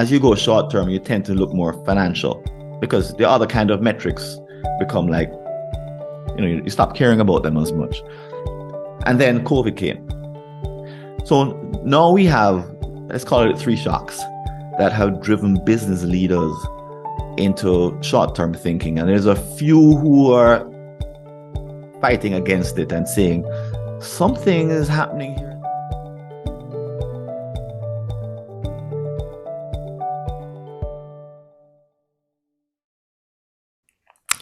as you go short term, you tend to look more financial because the other kind of metrics become like, you stop caring about them as much. And then COVID came. So now we have, let's call it 3 shocks that have driven business leaders into short-term thinking. And there's a few who are fighting against it and saying something is happening here.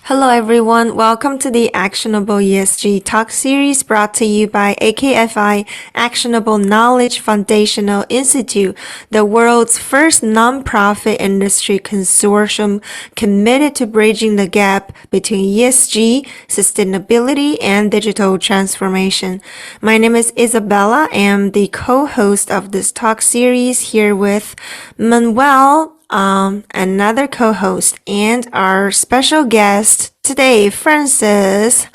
Hello everyone, welcome to the Actionable ESG Talks series brought to you by AKFI, Actionable Knowledge Foundational Institute, the world's first nonprofit industry consortium committed to bridging the gap between ESG, sustainability, and digital transformation. My name is Isabella. I am the co-host of this talk series here with Manuel, another co-host, and our special guest today, Francis.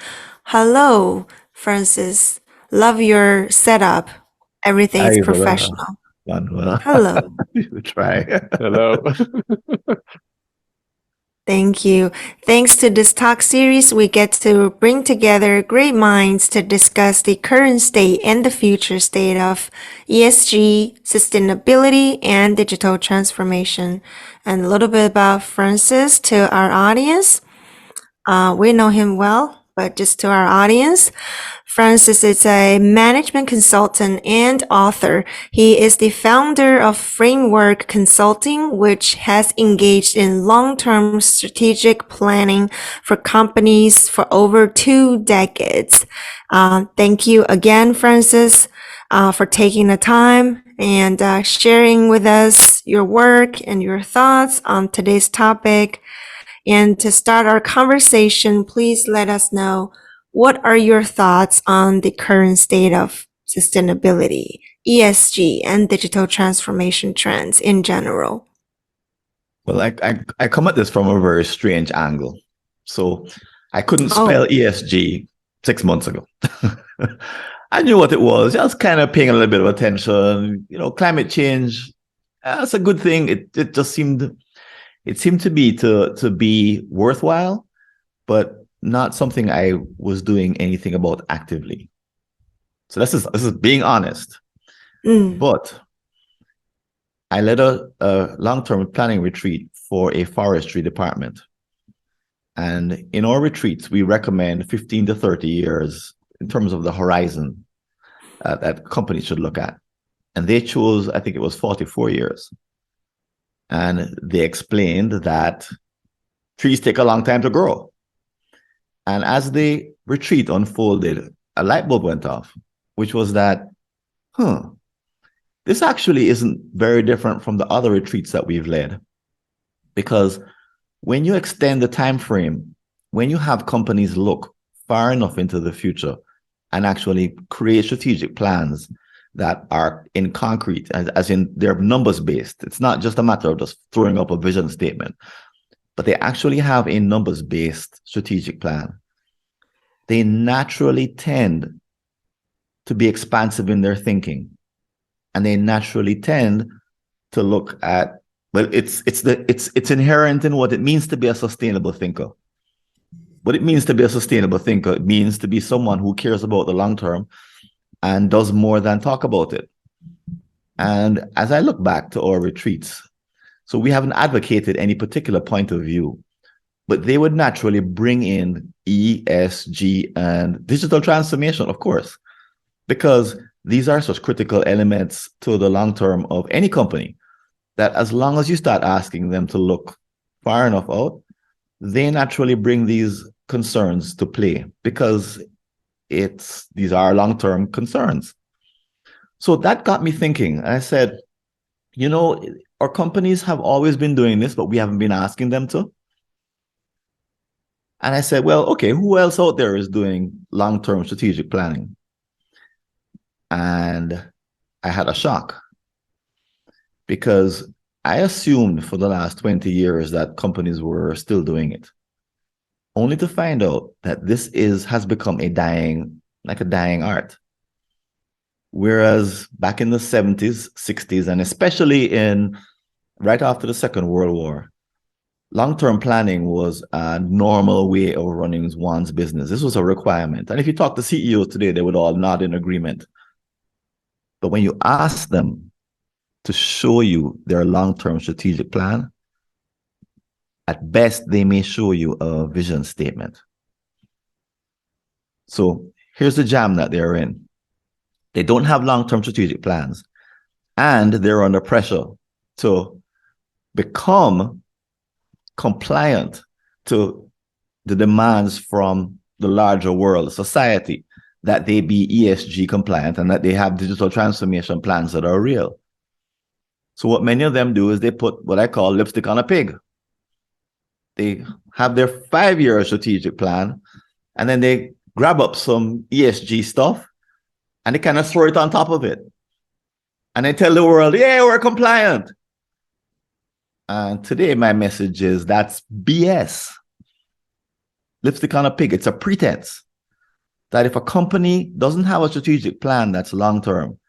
Hello, Francis. Love your setup. Everything is professional. Manuel. Hello. You try. Hello. Thank you. Thanks to this talk series, we get to bring together great minds to discuss the current state and the future state of ESG, sustainability, and digital transformation. And a little bit about Francis to our audience. We know him well, but just to our audience, Francis is a management consultant and author. He is the founder of Framework Consulting, which has engaged in long-term strategic planning for companies for over 2 decades. Thank you again, Francis, for taking the time and sharing with us your work and your thoughts on today's topic. And to start our conversation, please let us know, what are your thoughts on the current state of sustainability, ESG, and digital transformation trends in general? Well, I come at this from a very strange angle. So I couldn't spell ESG 6 months ago. I knew what it was, just kind of paying a little bit of attention. Climate change, that's a good thing. It just seemed to be worthwhile, but not something I was doing anything about actively. So this is being honest. But I led a long-term planning retreat for a forestry department. And in our retreats, we recommend 15 to 30 years in terms of the horizon that companies should look at. And they chose, I think it was 44 years. And they explained that trees take a long time to grow. And as the retreat unfolded, a light bulb went off, which was that, this actually isn't very different from the other retreats that we've led. Because when you extend the time frame, when you have companies look far enough into the future and actually create strategic plans that are in concrete, as in they're numbers based. It's not just a matter of just throwing up a vision statement, but they actually have a numbers based strategic plan. They naturally tend to be expansive in their thinking, and they naturally tend to look at, well, it's inherent in what it means to be a sustainable thinker. What it means to be a sustainable thinker, it means to be someone who cares about the long term and does more than talk about it. And as I look back to our retreats, so we haven't advocated any particular point of view, but they would naturally bring in ESG and digital transformation, of course, because these are such critical elements to the long term of any company that as long as you start asking them to look far enough out, they naturally bring these concerns to play because these are long-term concerns. So that got me thinking. I said, our companies have always been doing this, but we haven't been asking them to. And I said, well, okay, who else out there is doing long-term strategic planning? And I had a shock because I assumed for the last 20 years that companies were still doing it, only to find out that this has become a dying art. Whereas back in the 70s, 60s, and especially right after the Second World War, long-term planning was a normal way of running one's business. This was a requirement. And if you talk to CEOs today, they would all nod in agreement. But when you ask them to show you their long-term strategic plan, at best, they may show you a vision statement. So here's the jam that they're in. They don't have long-term strategic plans, and they're under pressure to become compliant to the demands from the larger world, society, that they be ESG compliant and that they have digital transformation plans that are real. So what many of them do is they put what I call lipstick on a pig. They have their 5-year strategic plan, and then they grab up some ESG stuff and they kind of throw it on top of it. And they tell the world, yeah, we're compliant. And today my message is that's BS. Lipstick on a pig. It's a pretense that if a company doesn't have a strategic plan that's long-term,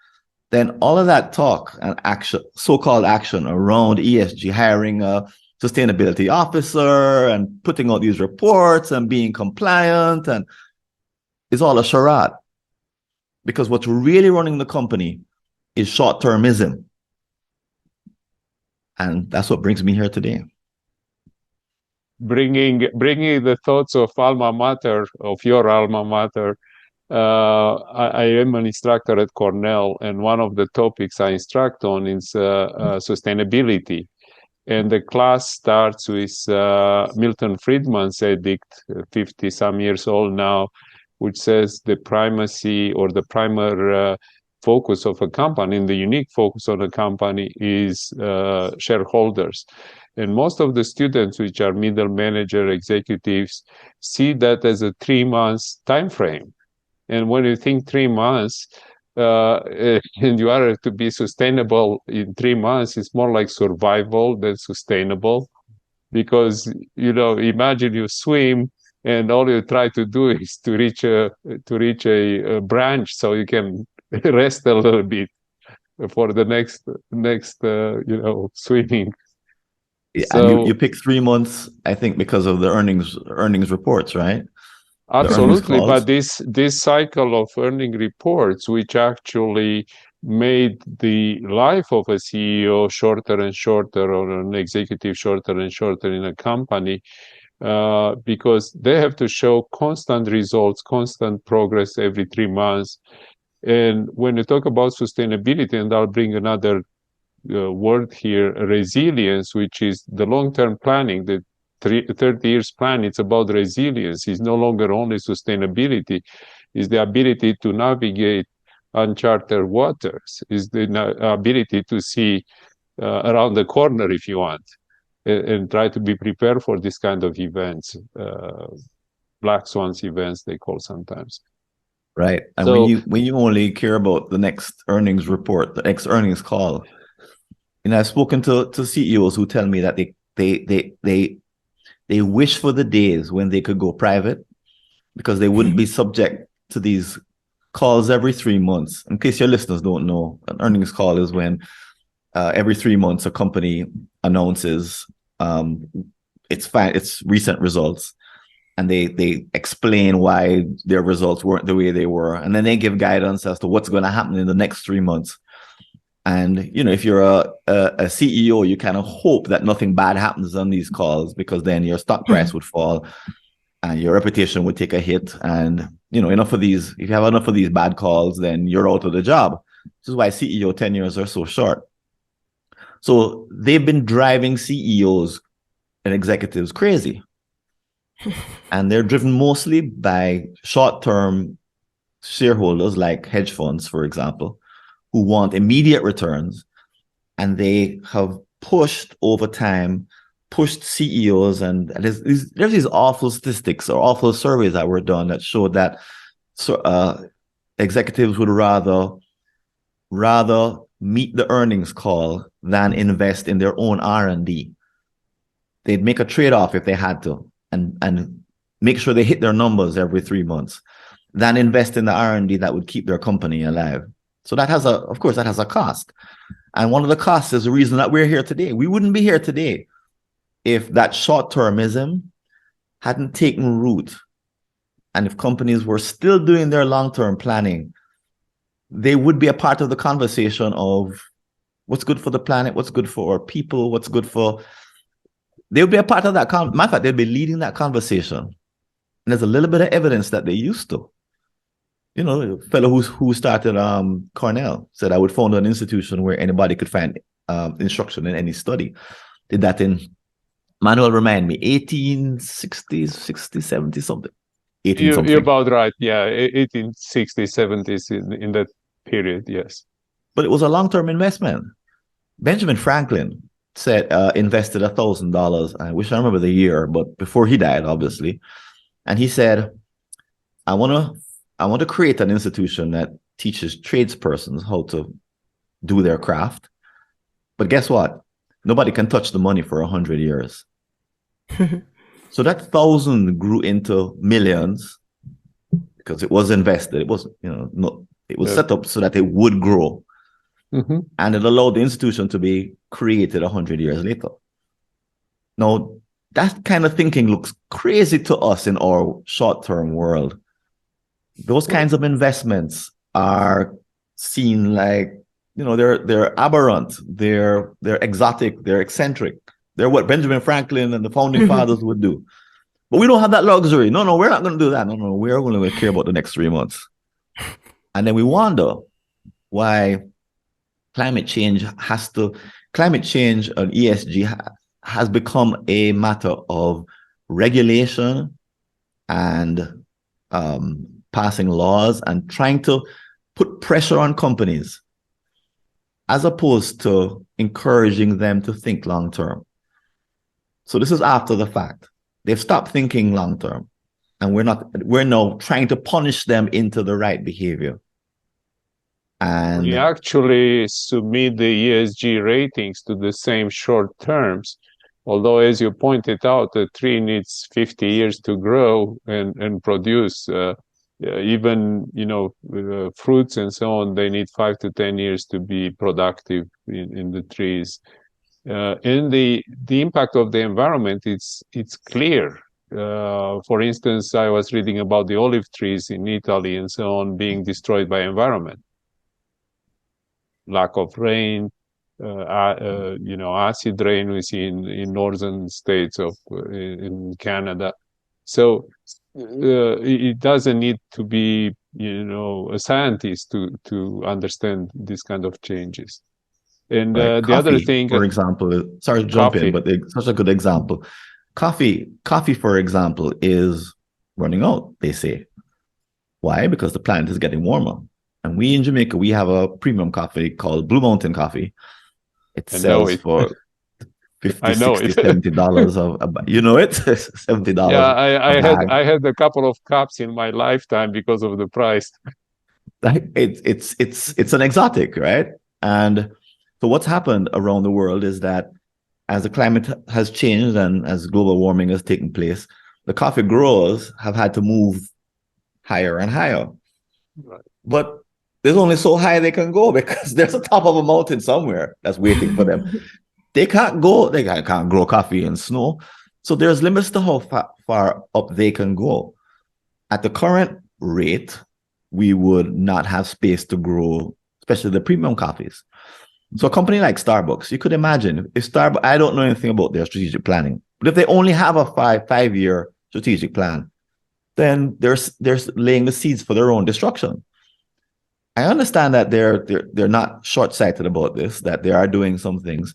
then all of that talk and action, so-called action around ESG, hiring a sustainability officer and putting out these reports and being compliant, and is all a charade. Because what's really running the company is short-termism. And that's what brings me here today. Bringing the thoughts of alma mater, of your alma mater. I am an instructor at Cornell, and one of the topics I instruct on is sustainability. And the class starts with Milton Friedman's edict, 50-some years old now, which says the primacy or the primary focus of a company, and the unique focus of a company is shareholders. And most of the students, which are middle manager executives, see that as a 3-month time frame. And when you think 3 months, and you are to be sustainable in 3 months, it's more like survival than sustainable. Because, imagine you swim and all you try to do is to reach a branch so you can rest a little bit for the next swimming. Yeah, so, and you pick 3 months, I think, because of the earnings reports, right? Absolutely, but this cycle of earning reports, which actually made the life of a CEO shorter and shorter, or an executive shorter and shorter in a company, because they have to show constant results, constant progress every 3 months. And when you talk about sustainability, and I'll bring another word here, resilience, which is the long-term planning, the 30 years plan, it's about resilience. It's no longer only sustainability. It's the ability to navigate uncharted waters. It's the ability to see around the corner, if you want, and try to be prepared for this kind of events, black swans events, they call sometimes. Right. And so, when you only care about the next earnings report, the next earnings call, I've spoken to CEOs who tell me that they wish for the days when they could go private, because they wouldn't be subject to these calls every 3 months. In case your listeners don't know, an earnings call is when every 3 months a company announces its recent results, and they explain why their results weren't the way they were, and then they give guidance as to what's going to happen in the next 3 months. And, if you're a CEO, you kind of hope that nothing bad happens on these calls, because then your stock price would fall and your reputation would take a hit. And, if you have enough of these bad calls, then you're out of the job. This is why CEO tenures are so short. So they've been driving CEOs and executives crazy. And they're driven mostly by short-term shareholders like hedge funds, for example, who want immediate returns. And they have pushed over time, pushed CEOs, and there's these awful statistics or awful surveys that were done that showed that executives would rather meet the earnings call than invest in their own R&D. They'd make a trade-off if they had to, and make sure they hit their numbers every 3 months, than invest in the R&D that would keep their company alive. So that has a cost. And one of the costs is the reason that we're here today. We wouldn't be here today if that short-termism hadn't taken root. And if companies were still doing their long-term planning, they would be a part of the conversation of what's good for the planet, what's good for our people, what's good for... They would be a part of that. Matter of fact, they'd be leading that conversation. And there's a little bit of evidence that they used to. You know, a fellow who started Cornell said, I would found an institution where anybody could find instruction in any study. Did that in, Manuel, remind me, 1860s, 60s, 70s, something. You're about right. Yeah, 1860s, 70s in that period, yes. But it was a long-term investment. Benjamin Franklin said invested $1,000. I wish I remember the year, but before he died, obviously. And he said, I want to create an institution that teaches tradespersons how to do their craft. But guess what? Nobody can touch the money for 100 years. So that 1,000 grew into millions because it was invested. It was, it was set up so that it would grow. Mm-hmm. And it allowed the institution to be created 100 years later. Now, that kind of thinking looks crazy to us in our short-term world. Those kinds of investments are seen like, they're aberrant, they're exotic, they're eccentric. They're what Benjamin Franklin and the founding fathers would do. But we don't have that luxury. No, we're not going to do that. No, we're going to care about the next 3 months. And then we wonder why climate change and ESG has become a matter of regulation and passing laws and trying to put pressure on companies as opposed to encouraging them to think long term. So this is after the fact. They've stopped thinking long term, and we're now trying to punish them into the right behavior. And we actually submit the ESG ratings to the same short terms. Although, as you pointed out, the tree needs 50 years to grow and produce. Even fruits and so on, they need 5 to 10 years to be productive in the trees. And the impact of the environment, it's clear. For instance, I was reading about the olive trees in Italy and so on being destroyed by environment. Lack of rain, acid rain we see in northern states in Canada. So it doesn't need to be a scientist to understand this kind of changes. And right. The other thing, for example, sorry to jump in, but such a good example. Coffee, for example, is running out, they say. Why? Because the planet is getting warmer. And we in Jamaica, we have a premium coffee called Blue Mountain Coffee. It sells for $50, $60, $70 you know it? $70. Yeah, I had a couple of cups in my lifetime because of the price. It's an exotic, right? And so what's happened around the world is that as the climate has changed and as global warming has taken place, the coffee growers have had to move higher and higher. Right. But there's only so high they can go because there's a top of a mountain somewhere that's waiting for them. They can't grow coffee in snow. So there's limits to how far up they can go. At the current rate, we would not have space to grow, especially the premium coffees. So a company like Starbucks, you could imagine if Starbucks, I don't know anything about their strategic planning, but if they only have a five-year strategic plan, then they're laying the seeds for their own destruction. I understand that they're not short-sighted about this, that they are doing some things,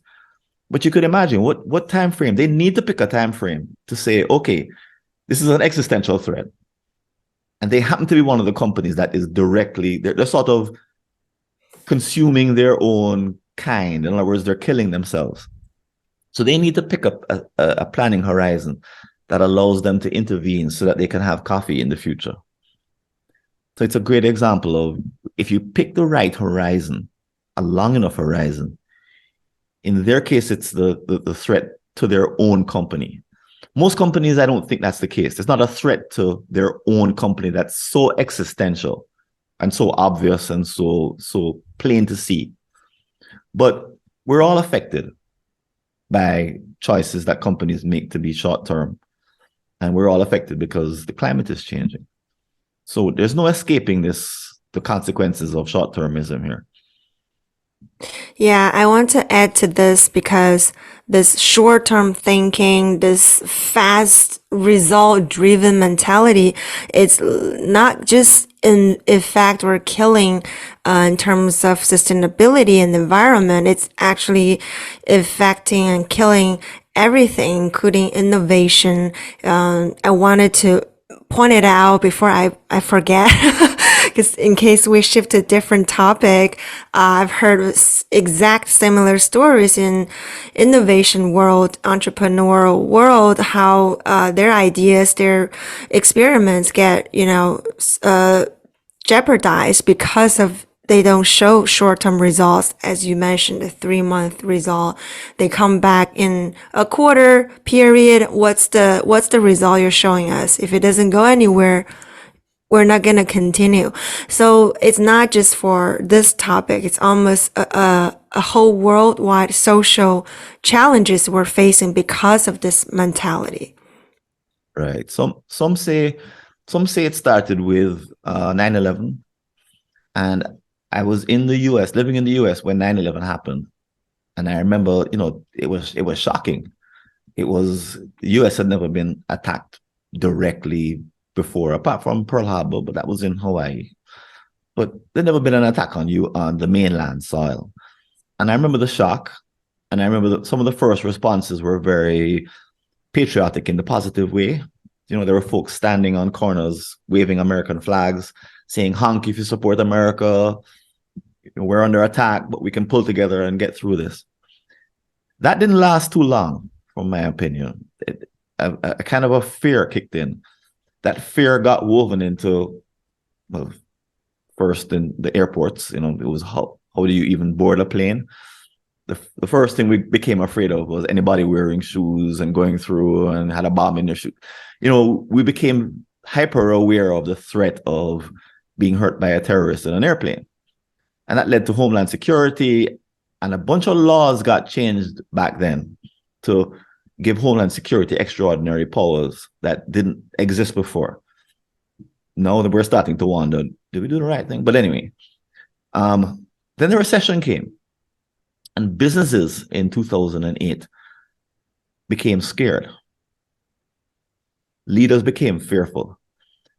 but you could imagine what time frame they need to pick a time frame to say, okay, this is an existential threat, and they happen to be one of the companies that is directly they're sort of consuming their own kind. In other words, they're killing themselves. So they need to pick up a planning horizon that allows them to intervene so that they can have coffee in the future. So it's a great example of if you pick the right horizon, a long enough horizon, in their case, it's the threat to their own company. Most companies, I don't think that's the case. It's not a threat to their own company that's so existential and so obvious and so plain to see. But we're all affected by choices that companies make to be short term. And we're all affected because the climate is changing. So there's no escaping the consequences of short termism here. Yeah, I want to add to this because this short-term thinking, this fast result-driven mentality, it's not just in effect or killing in terms of sustainability and environment. It's actually affecting and killing everything, including innovation. I wanted to point it out before I forget. Because in case we shift to a different topic, I've heard exact similar stories in innovation world, entrepreneurial world, how their ideas, their experiments get, jeopardized because of they don't show short-term results. As you mentioned, the 3-month result, they come back in a quarter period. What's the result you're showing us? If it doesn't go anywhere, we're not going to continue. So it's not just for this topic. It's almost a whole worldwide social challenges we're facing because of this mentality. Right. Some say it started with 9/11, and I was in the US, living in the US when 9/11 happened. And I remember, it was shocking. The US had never been attacked directly before, apart from Pearl Harbor, but that was in Hawaii. But there'd never been an attack on the mainland soil. And I remember the shock. And I remember that some of the first responses were very patriotic in the positive way. There were folks standing on corners, waving American flags, saying, honk if you support America. We're under attack, but we can pull together and get through this. That didn't last too long, from my opinion. A kind of a fear kicked in. That fear got woven into, well, first in the airports. It was how do you even board a plane? The first thing we became afraid of was anybody wearing shoes and going through and had a bomb in their shoe. We became hyper aware of the threat of being hurt by a terrorist in an airplane. And that led to Homeland Security, and a bunch of laws got changed back then to give Homeland Security extraordinary powers that didn't exist before. Now that we're starting to wonder, did we do the right thing? But anyway, then the recession came, and businesses in 2008 became scared. Leaders became fearful.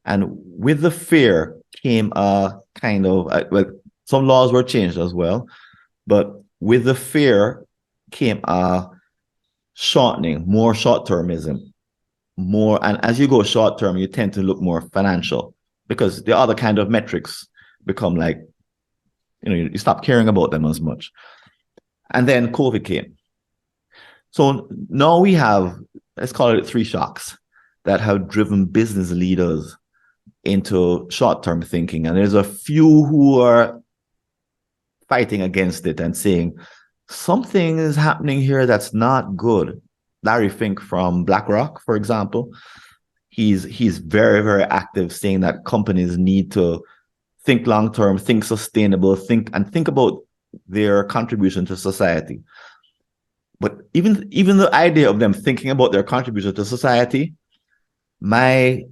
And with the fear came a kind of, some laws were changed as well, but with the fear came a shortening, more short-termism, and as you go short-term, you tend to look more financial because the other kind of metrics become like, you stop caring about them as much. And then COVID came. So now we have, let's call it 3 shocks that have driven business leaders into short-term thinking. And there's a few who are fighting against it and saying, something is happening here that's not good. Larry Fink from BlackRock, for example, he's very, very active, saying that companies need to think long-term, think sustainable, think about their contribution to society. But even the idea of them thinking about their contribution to society, I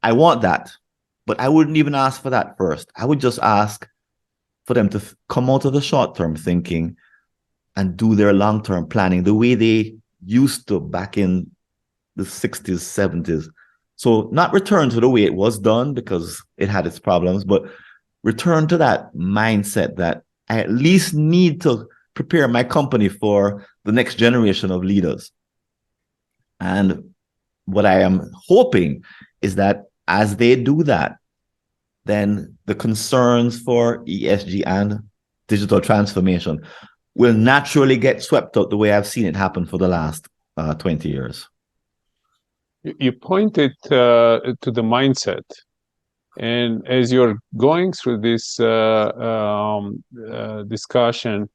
want that, but I wouldn't even ask for that first. I would just ask for them to come out of the short-term thinking and do their long-term planning the way they used to back in the 60s, 70s. So not return to the way it was done because it had its problems, but return to that mindset that I at least need to prepare my company for the next generation of leaders. And what I am hoping is that as they do that, then the concerns for ESG and digital transformation will naturally get swept out the way I've seen it happen for the last 20 years. You pointed to the mindset. And as you're going through this discussion,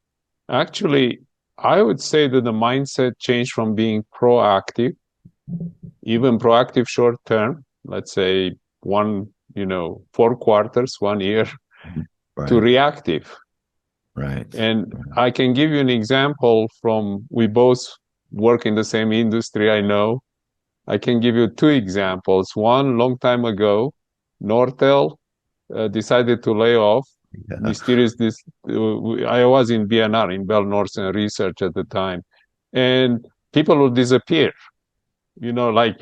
actually, I would say that the mindset changed from being proactive, even proactive short term, let's say 4 quarters, 1 year, Right. to reactive. Right. And I can give you an example from, we both work in the same industry, I know. I can give you two examples. One, long time ago, Nortel decided to lay off. Yeah. I was in BNR, in Bell Northern Research at the time, and people would disappear. Like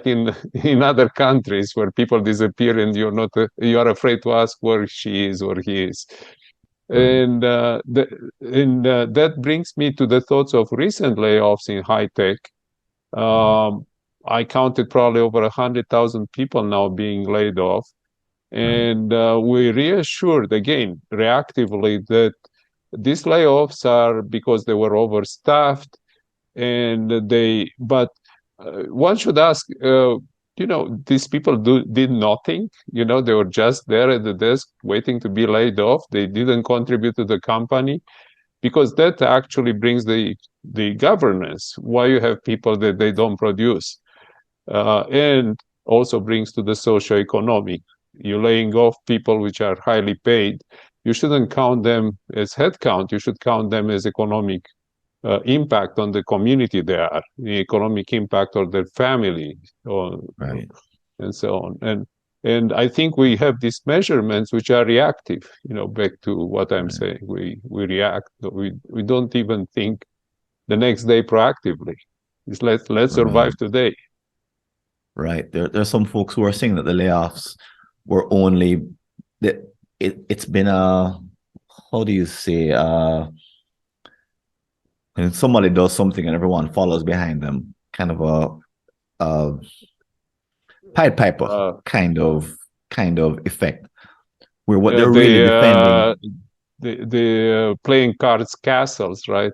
in other countries where people disappear and you are afraid to ask where she is or he is. Right. And that brings me to the thoughts of recent layoffs in high tech. I counted probably over 100,000 people now being laid off. Right. And we reassured again reactively that these layoffs are because they were overstaffed, but one should ask, these people did nothing. They were just there at the desk waiting to be laid off. They didn't contribute to the company, because that actually brings the governance. Why you have people that they don't produce, and also brings to the socio-economic. You're laying off people which are highly paid. You shouldn't count them as headcount. You should count them as economic impact on the community they are, the economic impact on their family, Right. and so on. And I think we have these measurements which are reactive. Back to what I'm saying, we react. We don't even think the next day proactively. It's let's survive today. Right. There's some folks who are saying that the layoffs were only that it's been a, how do you say, and somebody does something and everyone follows behind them, kind of a Pied Piper kind of effect, where what they're really defending. The playing cards castles, right?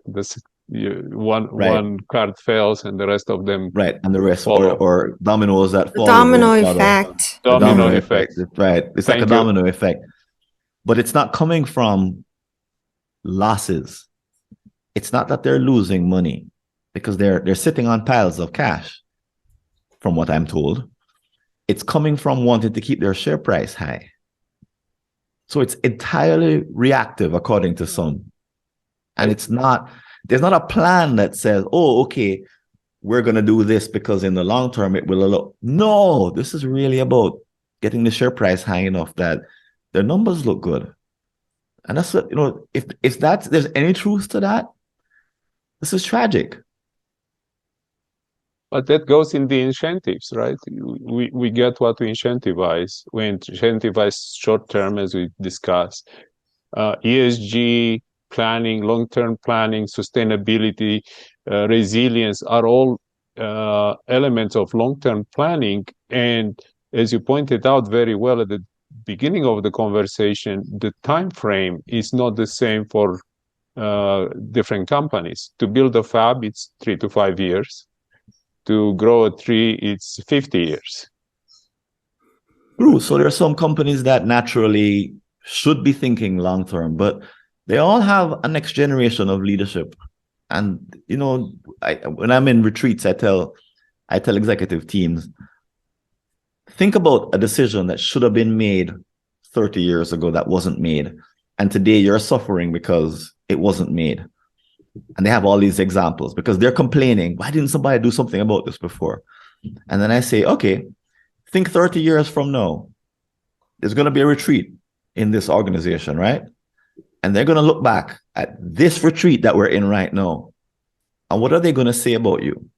Right. One card fails and the rest of them Right. And the rest, follow. or dominoes that The fall over domino each other. effect. The Domino domino effect. effect. Right. It's like a Thank you. domino effect. But it's not coming from losses. It's not that they're losing money, because they're sitting on piles of cash, from what I'm told. It's coming from wanting to keep their share price high. So it's entirely reactive, according to some. And there's not a plan that says, oh, okay, we're going to do this because in the long term it will allow. No, this is really about getting the share price high enough that their numbers look good. And that's what, if there's any truth to that, this is tragic. But that goes in the incentives, right? We get what we incentivize. We incentivize short term, as we discussed. ESG planning, long-term planning, sustainability, resilience are all elements of long-term planning. And as you pointed out very well at the beginning of the conversation, the time frame is not the same for different companies. To build a fab, it's 3 to 5 years. To grow a tree, it's 50 years. True. So there are some companies that naturally should be thinking long term, but they all have a next generation of leadership. And when I'm in retreats, I tell executive teams, think about a decision that should have been made 30 years ago that wasn't made, and today you're suffering because it wasn't made. And they have all these examples because they're complaining, why didn't somebody do something about this before? And then I say, okay, think 30 years from now, there's going to be a retreat in this organization, right? And they're going to look back at this retreat that we're in right now. And what are they going to say about you?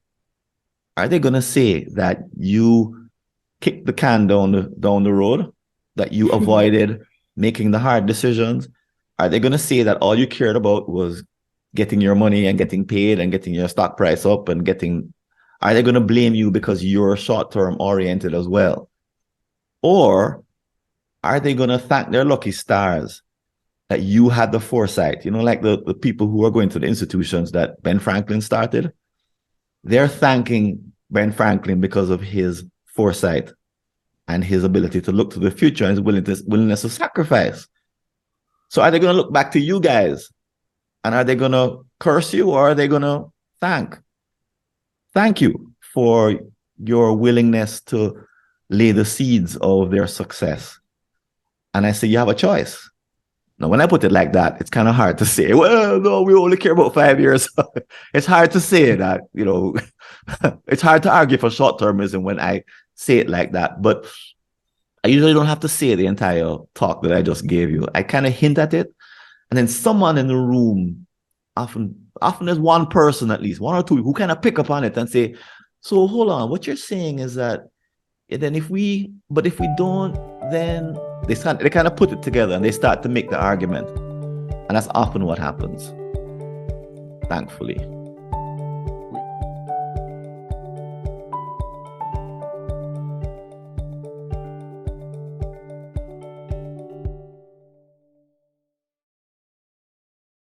Are they going to say that you kicked the can down the road, that you avoided making the hard decisions? Are they going to say that all you cared about was getting your money and getting paid and getting your stock price up and are they going to blame you because you're short-term oriented as well? Or are they going to thank their lucky stars that you had the foresight? Like the people who are going to the institutions that Ben Franklin started, they're thanking Ben Franklin because of his foresight and his ability to look to the future and his willingness to sacrifice. So are they going to look back to you guys? And are they going to curse you, or are they going to thank you for your willingness to lay the seeds of their success? And I say, you have a choice. Now, when I put it like that, it's kind of hard to say, well, no, we only care about 5 years. It's hard to say that, it's hard to argue for short-termism when I say it like that. But I usually don't have to say the entire talk that I just gave you. I kind of hint at it. And then someone in the room, often there's one person at least, one or two, who kind of pick up on it and say, so hold on, what you're saying is that, then if we don't, then they kind of put it together and they start to make the argument. And that's often what happens, thankfully.